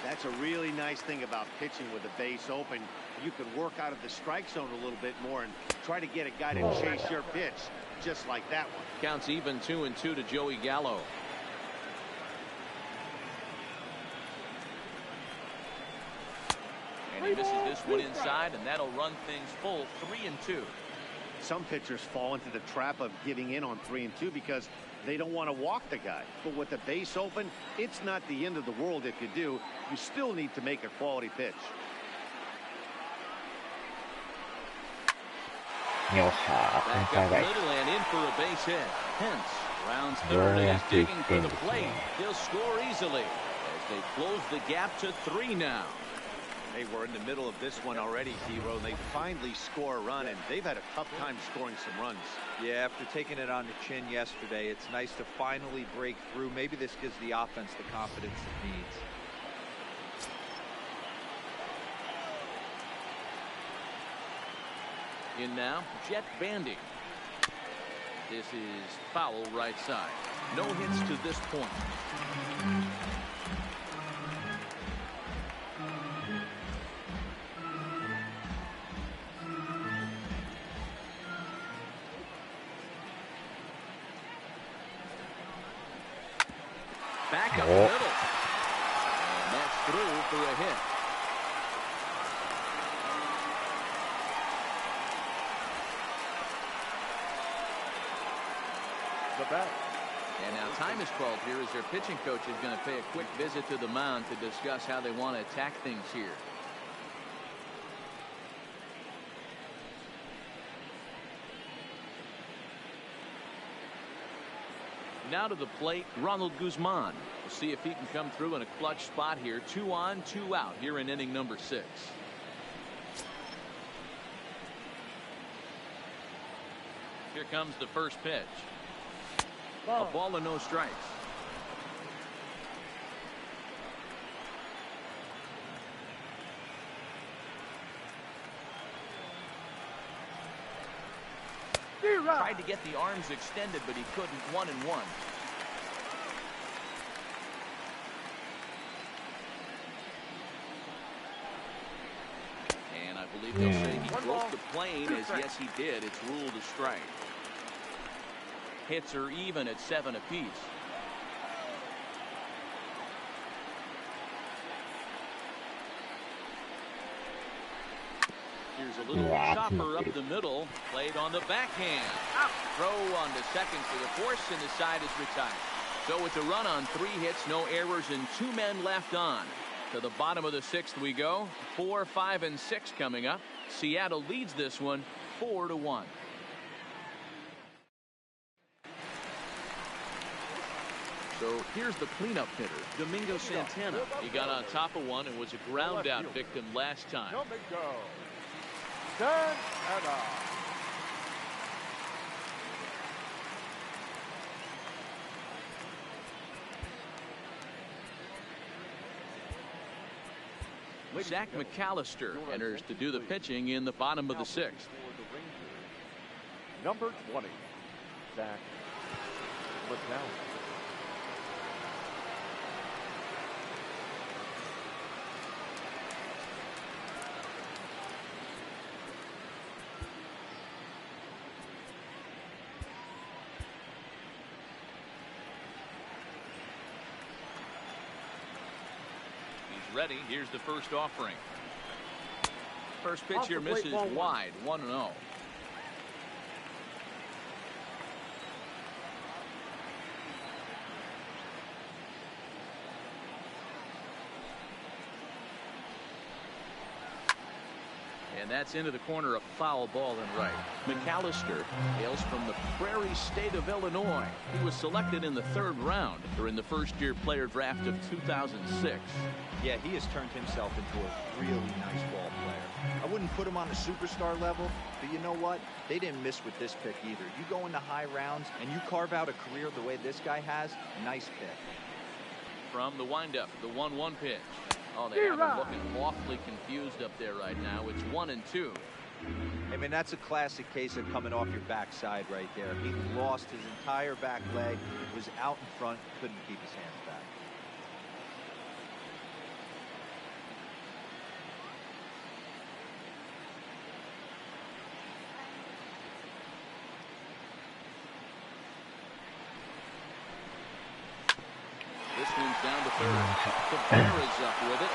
That's a really nice thing about pitching with the base open. You can work out of the strike zone a little bit more and try to get a guy to chase your pitch, just like that one. Counts even 2-2 to Joey Gallo. He misses this one inside, and that'll run things full 3-2. Some pitchers fall into the trap of giving in on 3-2 because they don't want to walk the guy. But with the base open, it's not the end of the world if you do. You still need to make a quality pitch. よっしゃー、セン Back ター up 外。 middle and in for a base hit. Hence rounds third and is digging for the plate. He'll score easily as they close the gap to 3 now. They were in the middle of this one already, Hero. They finally score a run, and they've had a tough time scoring some runs. Yeah, after taking it on the chin yesterday, it's nice to finally break through. Maybe this gives the offense the confidence it needs. In now, Jet Bandy. This is foul right side. No hits to this point. Back up middle. And that's through for a hit. The bat. And now time is called here as their pitching coach is going to pay a quick visit to the mound to discuss how they want to attack things here. Now to the plate, Ronald Guzman. We'll see if he can come through in a clutch spot here. 2 on, 2 out here in inning number 6. Here comes the first pitch. A ball and no strikes. Tried to get the arms extended, but he couldn't. 1-1. And I believe they'll say he broke the plane, as yes he did. It's ruled a strike. Hits are even at 7 apiece. Here's a little chopper up the middle, played on the backhand. Throw on to second for the force, and the side is retired. So it's a run on 3 hits, no errors, and 2 men left on. To the bottom of the 6th we go. 4, 5, and 6 coming up. Seattle leads this one 4-1. So here's the cleanup hitter, Domingo Santana. He got on top of one and was a ground out victim last time. Domingo Santana. Zach McAllister enters to do the pitching in the bottom of the 6th. Number 20, Zach McAllister. Ready. Here's the first offering. First pitch here misses wide. 1-0. And that's into the corner, a foul ball and right. McAllister hails from the Prairie State of Illinois. He was selected in the 3rd round during the first-year player draft of 2006. Yeah, he has turned himself into a really nice ball player. I wouldn't put him on a superstar level, but you know what? They didn't miss with this pick either. You go into high rounds and you carve out a career the way this guy has, nice pick. From the windup, the 1-1 pitch. Oh, they have him looking awfully confused up there right now. It's 1-2. I mean, that's a classic case of coming off your backside right there. He lost his entire back leg, was out in front, couldn't keep his hands back. This one's down to 3rd. The batter is up with it,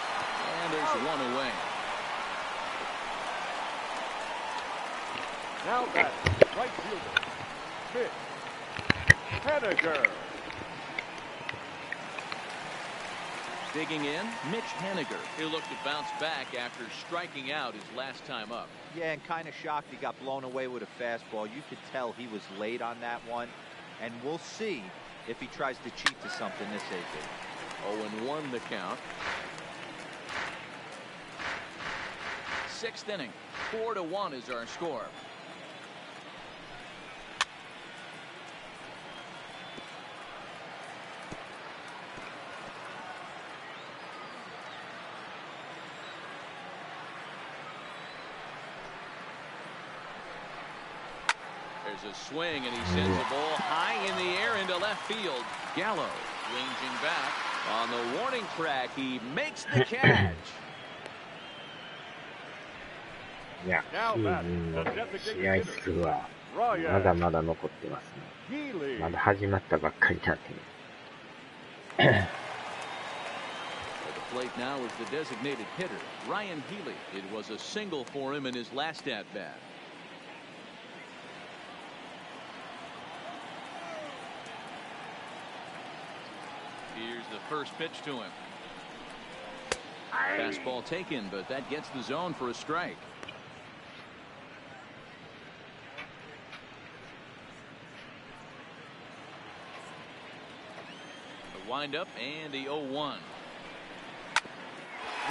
and there's one away. Now batting, right fielder, Mitch Haniger. Digging in, Mitch Haniger. He'll look to bounce back after striking out his last time up. Yeah, and kind of shocked he got blown away with a fastball. You could tell he was late on that one. And we'll see if he tries to cheat to something this AB. 0-1 the count. Sixth inning. 4-1 is our score. There's a swing, and he sends the ball high in the air into left field. Gallo ranging back on the warning track. He makes the catch. いや、シーズンの試合数はまだまだ残ってますね。まだ始まったばっかりなんでね。At the plate now is the designated hitter, Ryan Healy. It was a single for him in his last at-bat. Here's the first pitch to him. Fastball taken, but that gets the zone for a strike. The windup and the 0-1.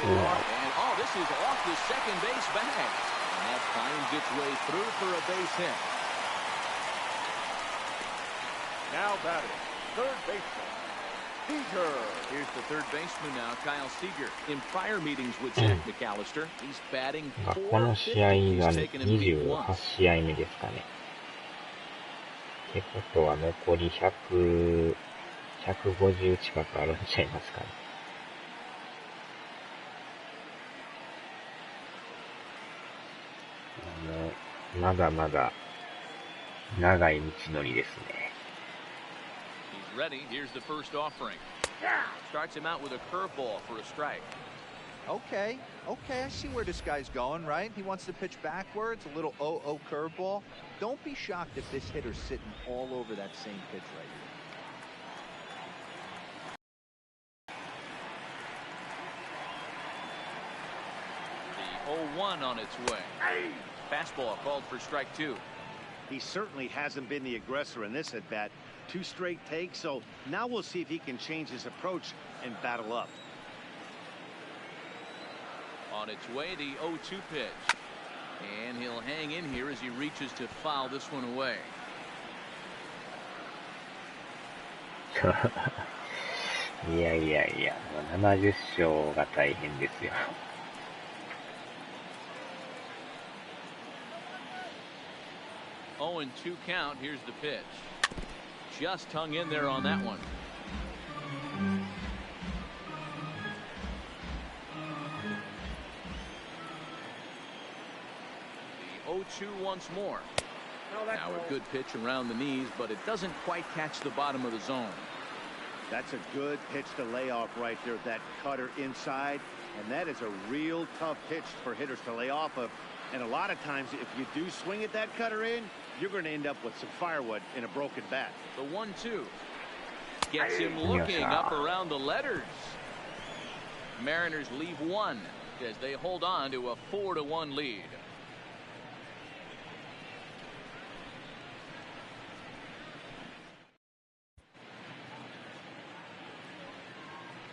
And this is off the second base bag. And that finds its way through for a base hit. Now batting, third baseman, Seager. Here's the third baseman now, Kyle Seager. In prior meetings with Zach McAllister, he's batting この試合 450. が He's taken him deep 28 once. 試合目ですかね。ってことは残り100、150近くあるんちゃいますかね。まだまだ長い道のりですね。He's ready. Here's the first offering. Starts him out with a curveball for a strike. Okay, I see where this guy's going, right? He wants to pitch backwards, a little 0-0 curveball. Don't be shocked if this hitter's sitting all over that same pitch right here. The 0-1 on its way. Fastball called for strike two. He certainly hasn't been the aggressor in this at bat. 2 straight takes, so now we'll see if he can change his approach and battle up. On its way, the 0-2 pitch. And he'll hang in here as he reaches to foul this one away. いやいやいや、70勝が大変ですよ。0-2 count. Here's the pitch. Just hung in there on that one. The 0-2 once more. Now a good pitch around the knees, but it doesn't quite catch the bottom of the zone. That's a good pitch to lay off right there, that cutter inside, and that is a real tough pitch for hitters to lay off of. And a lot of times, if you do swing at that cutter in, you're going to end up with some firewood in a broken bat. The 1-2 gets him looking up around the letters. Mariners leave one as they hold on to a 4-1 lead.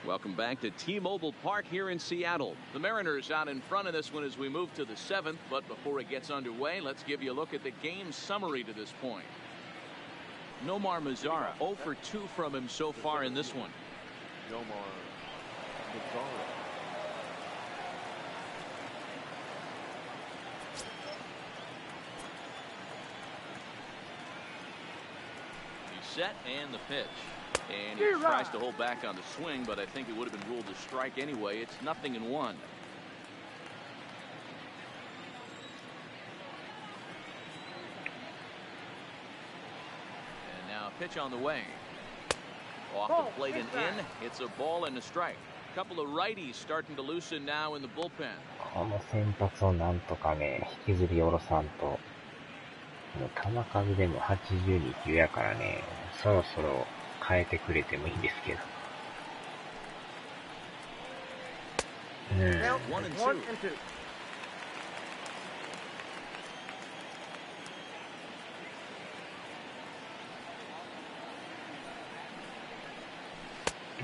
Welcome back to T-Mobile Park here in Seattle. The Mariners out in front of this one as we move to the 7th. But before it gets underway, let's give you a look at the game summary to this point. Nomar Mazara, 0 for 2 from him so far in this one. Nomar Mazara. He's set and the pitch. And he tries to hold back on the swing, but I think it would have been ruled a strike anyway. It's 0-1. And now a pitch on the way. Off the plate and in. It's a ball and a strike. A couple of righties starting to loosen now in the bullpen. この先発をなんとかね、引きずり下ろさんともう球数でも82球やからね、そろそろ変えてくれてもいいんですけど。1 and 2.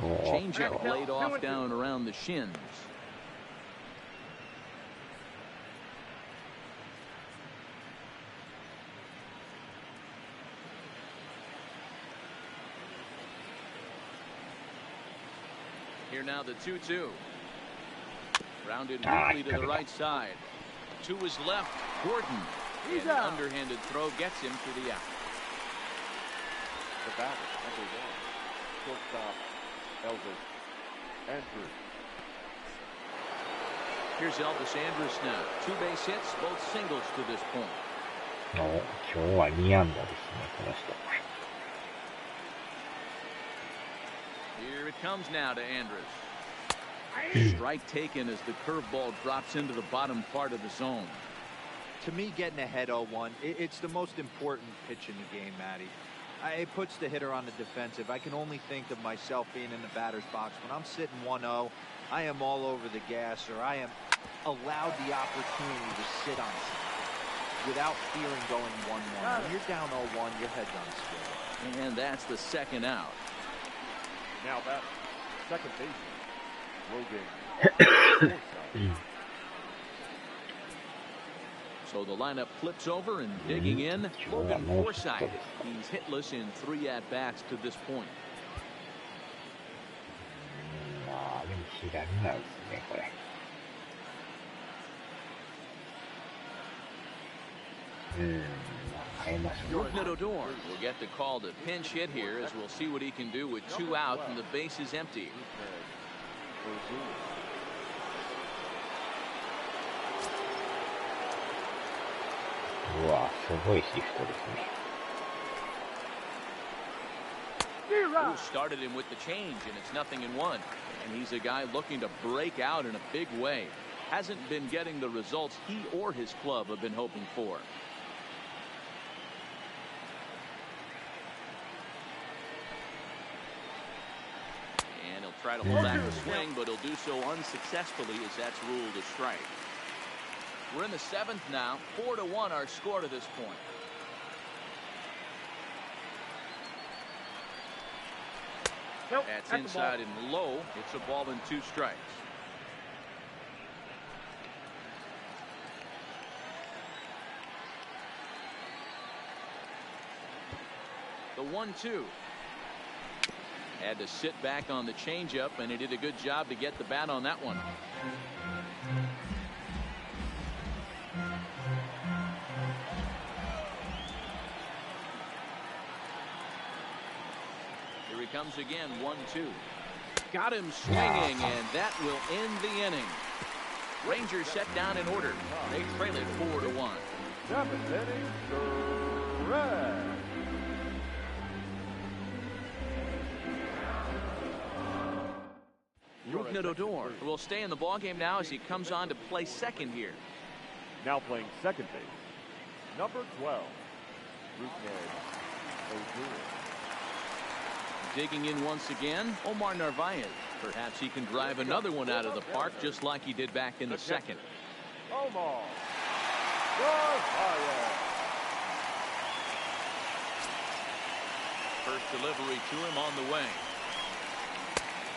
お Changeup laid off down around the shins. Here now the 2-2. Rounded weakly to the right side. To his left, Gordon. And an underhanded throw gets him to the out. The batter, number 1, shortstop, Elvis Andrews. Here's Elvis Andrews now. 2 base hits, both singles to this point. 今日は2安打ですね、この人。Here it comes now to Andrews. Strike taken as the curveball drops into the bottom part of the zone. To me, getting ahead 0-1, it's the most important pitch in the game, Matty. It puts the hitter on the defensive. I can only think of myself being in the batter's box. When I'm sitting 1-0, I am all over the gas, or I am allowed the opportunity to sit on something without fearing going 1-1. When you're down 0-1, your head's on straight. And that's the second out. Now batter, second baseman, Logan. So the lineup flips over and digging in, Logan Forsythe. He's hitless in 3 at-bats to this point. まあ、でも左なんですね、これ。変えましょう。Odor will get the call to pinch hit here as we'll see what he can do with 2 out and the base is empty. うわ、すごいシフトですね。Who started him with the change, and it's 0-1. And he's a guy looking to break out in a big way. Hasn't been getting the results he or his club have been hoping for. And he'll try to hold back the swing, but he'll do so unsuccessfully as that's ruled a strike. We're in the 7th now. 4-1 our score to this point. That's inside and low. It's a ball and 2 strikes. The 1-2. Had to sit back on the changeup, and he did a good job to get the bat on that one. Here he comes again, 1-2. Got him swinging, and that will end the inning. Rangers set down in order. They trail it 4-1. 7th inning, the Reds. Odor will stay in the ballgame now as he comes on to play second here. Now playing second base, number 12, O'Toole. Digging in once again, Omar Narvaez. Perhaps he can drive another one out of the park just like he did back in the second. Omar Narvaez. First delivery to him on the way.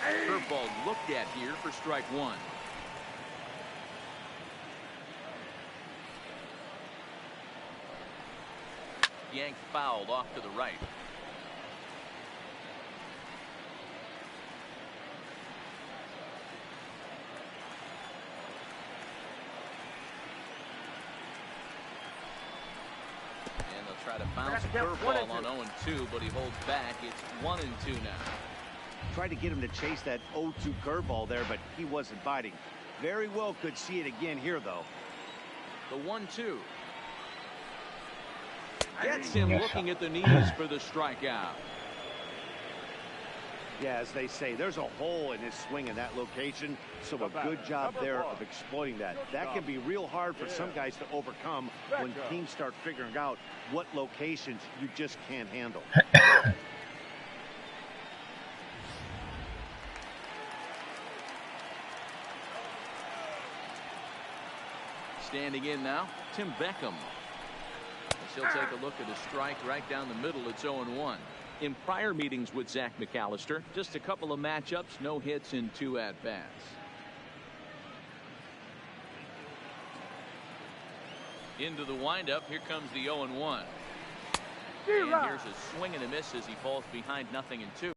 Curveball looked at here for strike 1. Yanked fouled off to the right. And they'll try to bounce a curveball on 0-2, but he holds back. It's 1-2 now. Tried to get him to chase that 0-2 curveball there, but he wasn't biting. Very well could see it again here, though. The 1-2. Gets him looking at the knees for the strikeout. Yeah, as they say, there's a hole in his swing in that location, so a good job there of exploiting that. That can be real hard for some guys to overcome when teams start figuring out what locations you just can't handle. Standing in now, Tim Beckham. As he'll take a look at a strike right down the middle. It's 0-1. In prior meetings with Zach McAllister, just a couple of matchups, no hits in 2 at-bats. Into the windup, here comes the 0-1. And here's a swing and a miss as he falls behind 0-2.